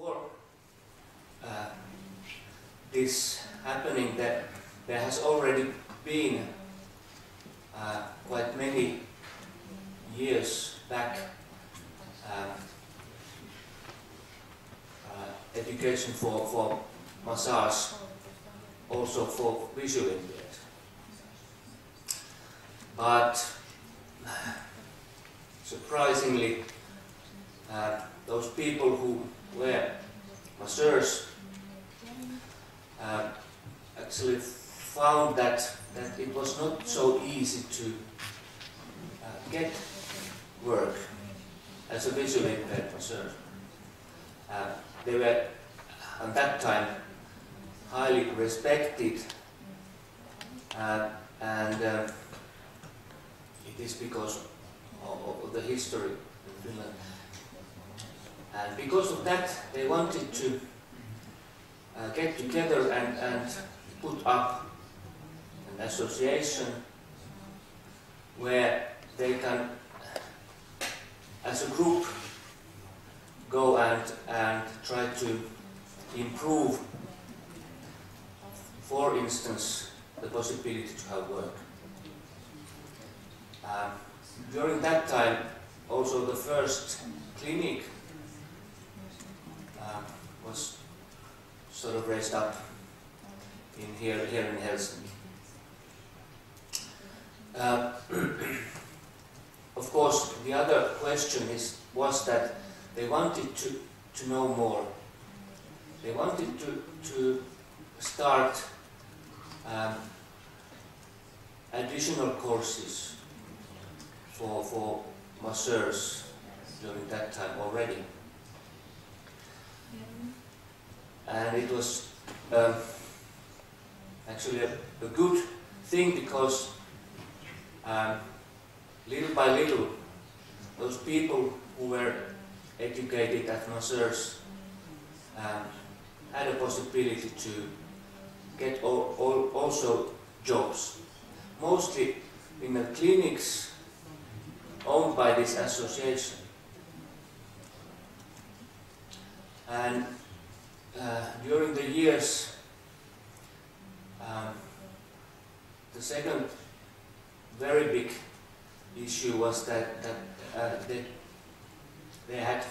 before this happening, that there has already been quite many years back education for massage, also for visually impaired. But surprisingly, those people who were masseurs actually found that it was not so easy to get work as a visually impaired masseur. They were at that time highly respected, and it is because of the history in Finland. And because of that, they wanted to get together and put up an association where they can, as a group, go and try to improve, for instance, the possibility to have work. During that time, also the first clinic was sort of raised up here in Helsinki. Of course, the other question was that they wanted to know more. They wanted to start additional courses for masseurs during that time already. And it was actually a good thing, because little by little, those people who were educated as masseurs had a possibility to get also jobs, mostly in the clinics owned by this association. And during the years, the second very big issue was that they had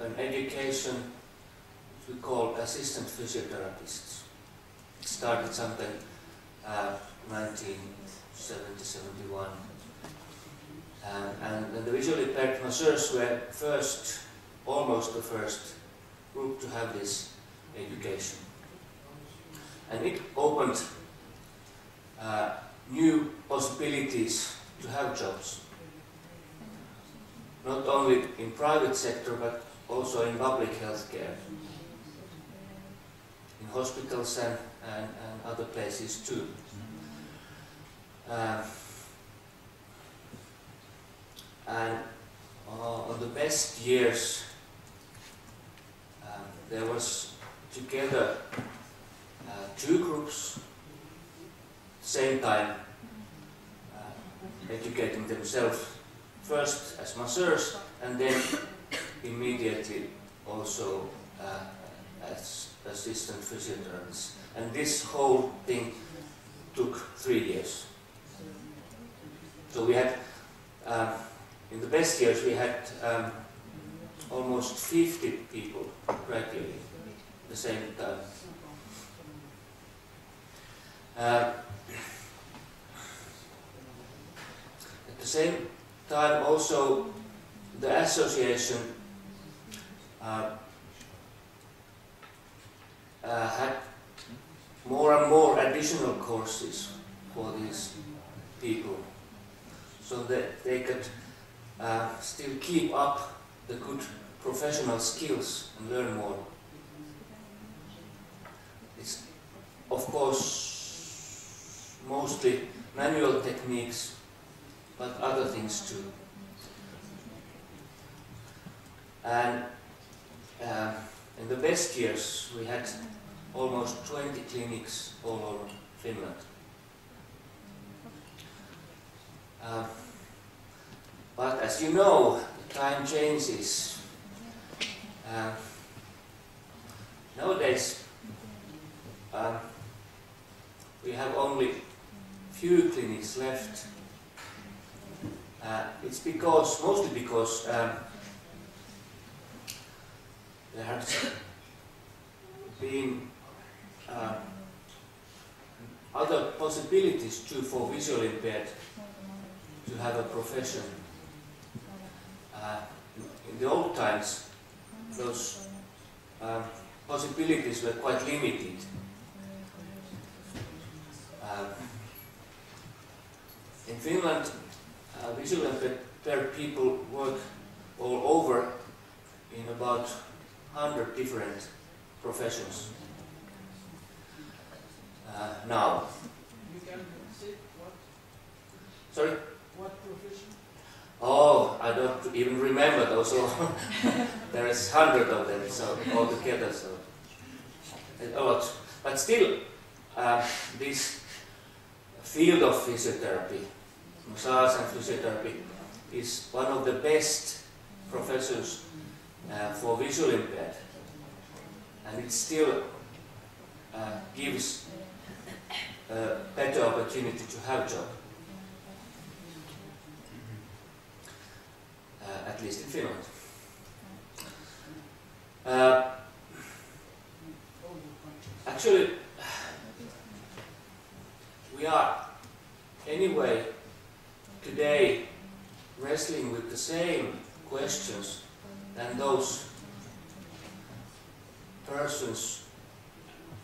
an education we call assistant physiotherapists. It started something 1970-71. And the visually impaired masseurs were almost the first group to have this education. And it opened new possibilities to have jobs, not only in private sector but also in public healthcare, in hospitals and other places too. And on the best years, there was together two groups, same time, educating themselves first as masseurs and then immediately also as assistant physiotherapists. And this whole thing took 3 years. So we had, in the best years, we had almost 50 people graduating at the same time. At the same time, also the association had more and more additional courses for these people, so that they could still keep up the good professional skills and learn more. It's, of course, mostly manual techniques, but other things too. And in the best years, we had almost 20 clinics all over Finland. But as you know, time changes. Nowadays we have only few clinics left. It's mostly because there has been other possibilities too for visually impaired to have a profession. In the old times, those possibilities were quite limited. In Finland, visually impaired people work all over in about 100 different professions now. You can say what? Sorry? What profession? Oh, I don't even remember those. So there is 100 of them, so altogether, so a lot. But still, this field of physiotherapy, massage and physiotherapy, is one of the best professions for visually impaired, and it still gives a better opportunity to have a job, at least in Finland. Actually, we are anyway today wrestling with the same questions than those persons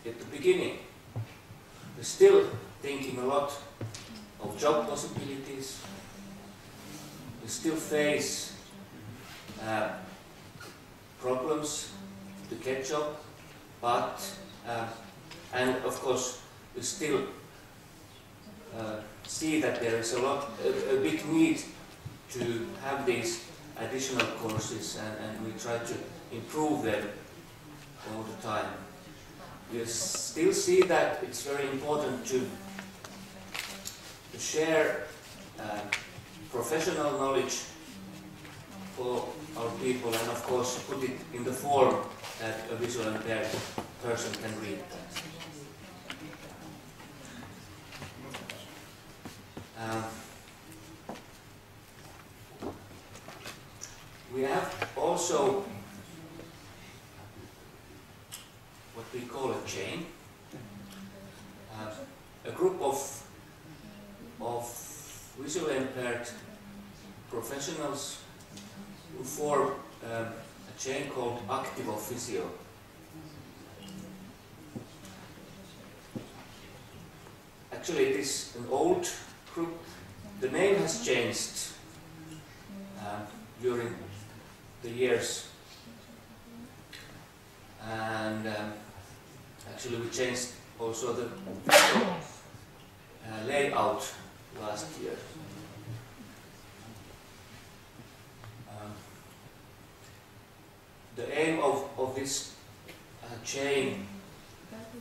at the beginning. We're still thinking a lot of job possibilities. We still face problems to get job, but and of course we still see that there is a big need to have these additional courses, and we try to improve them all the time. We still see that it's very important to share professional knowledge for our people, and of course put it in the form that a visually impaired person can read that. We have also what we call a chain, a group of visually impaired professionals who form a chain called Activo Physio. Actually, it is an old group. The name has changed during the years, and actually we changed also the layout last year. The aim of this chain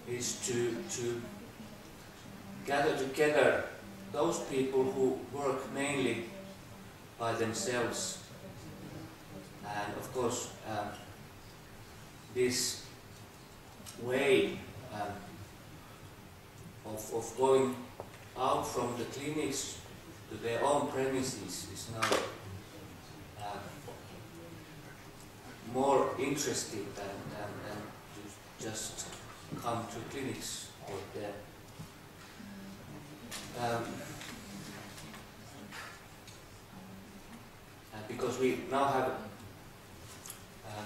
is to gather together those people who work mainly by themselves, and of course this way of going out from the clinics to their own premises is now more interesting than to just come to clinics or there. Because we now have a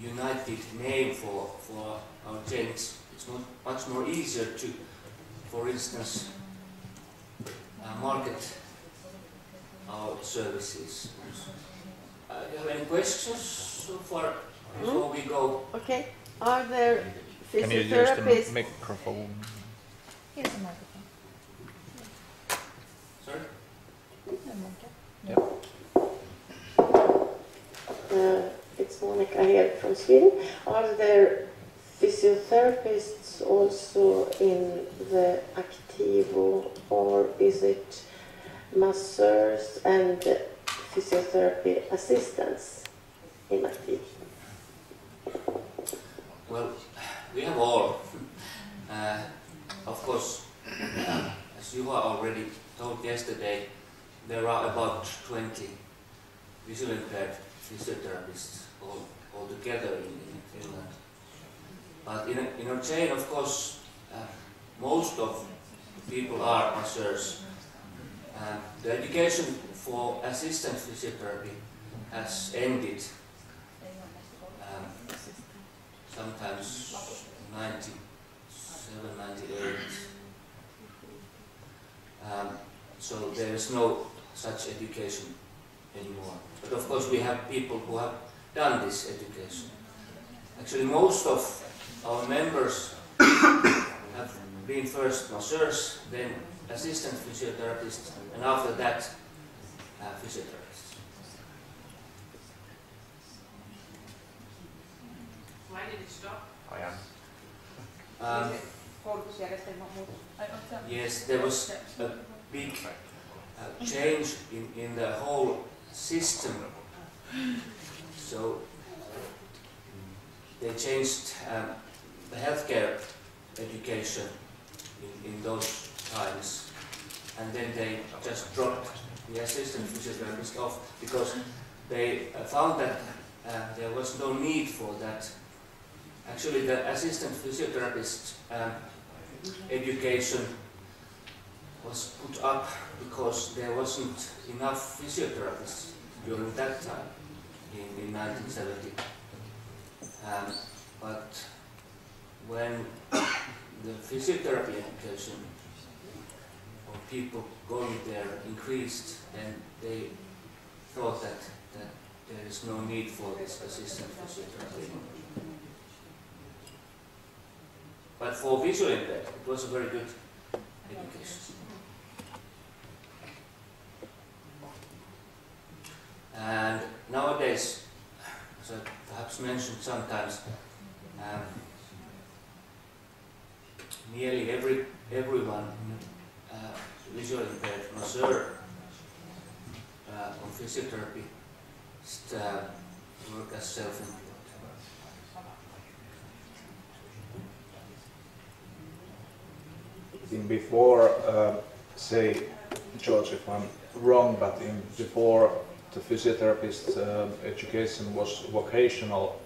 united name for our chains, it's much more easier to, for instance, market our services. Do you have any questions so far before we go? Okay. Are there physiotherapists? Can you use the microphone? Here's a microphone. Sorry? It's Monica here from Sweden. Are there physiotherapists also in the Activo, or is it masseurs and physiotherapy assistants in Activo? Well, we have all. Of course, as you already told yesterday, there are about 20 visually impaired physiotherapists altogether in Finland. But in our chain, of course, most of people are masseurs. The education for assistant physiotherapy has ended sometimes 97, 98. So there is no such education anymore. But of course we have people who have done this education. Actually most of our members have been first masseurs, then assistant physiotherapists, and after that physiotherapists. Why did it stop? Yes, there was a big change in the whole system. So they changed the healthcare education in those times, and then they just dropped the assistant physiotherapist off because they found that there was no need for that. Actually, the assistant physiotherapist education was put up because there wasn't enough physiotherapists during that time in 1970. But when the physiotherapy education or people going there increased, then they thought that there is no need for this assistant physiotherapy. But for visually impaired, it was a very good education. And nowadays, as I perhaps mentioned sometimes, nearly everyone visually impaired masseur on physiotherapy work as self-employed. Before, say, George, if I'm wrong, but before the physiotherapist education was vocational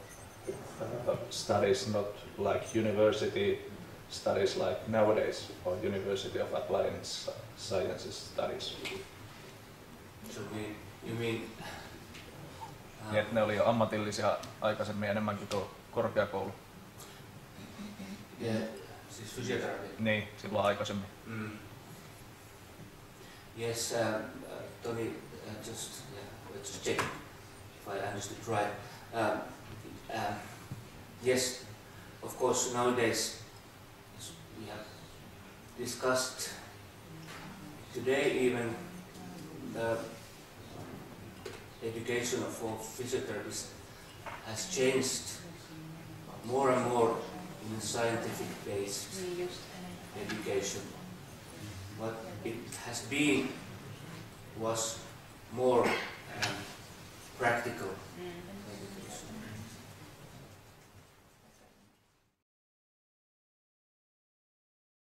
studies, not like university studies like nowadays, or University of Applied Sciences studies. So you mean? Niin, että ne oli jo ammatillisia aikaisemmin enemmänkin tuo korkeakoulu. Yeah, siis physiotherapy. Niin, silloin aikaisemmin. Yes, Tony, let's check if I understood right. Yes, of course, nowadays, as we have discussed today, even the education for physiotherapists has changed more and more in scientific-based education. What it has been was more practical education.